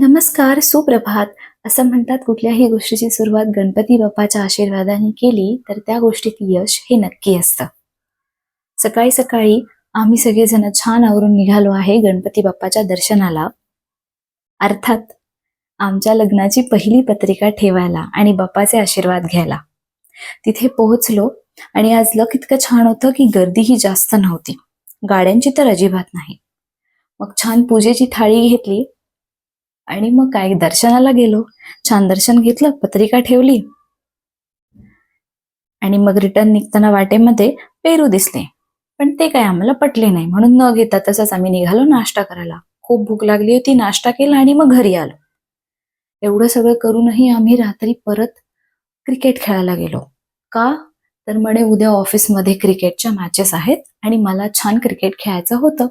नमस्कार, सुप्रभात. असं म्हणतात कुठल्याही गोष्टीची सुरुवात गणपती बाप्पाच्या आशीर्वादाने केली तर त्या गोष्टीत यश हे नक्की असतं. सकाळी सकाळी आम्ही सगळेजण छान आवरून निघालो आहे गणपती बाप्पाच्या दर्शनाला. अर्थात आमच्या लग्नाची पहिली पत्रिका ठेवायला आणि बाप्पाचे आशीर्वाद घ्यायला. तिथे पोहोचलो आणि आज लक इतकं छान होतं की गर्दीही जास्त नव्हती. गाड्यांची तर अजिबात नाही. मग छान पूजेची थाळी घेतली आणि मग काय दर्शनाला गेलो. छान दर्शन घेतलं, पत्रिका ठेवली आणि मग रिटर्न निघताना वाटेमध्ये पेरू दिसले. पण ते काय आम्हाला पटले नाही, म्हणून न घेता तसंच आम्ही निघालो नाश्ता करायला. खूप भूक लागली होती, नाश्ता केला आणि मग घरी आलो. एवढं सगळं करूनही आम्ही रात्री परत क्रिकेट खेळायला गेलो. का? तर म्हणे उद्या ऑफिसमध्ये क्रिकेटच्या मॅचेस आहेत आणि मला छान क्रिकेट खेळायचं होतं.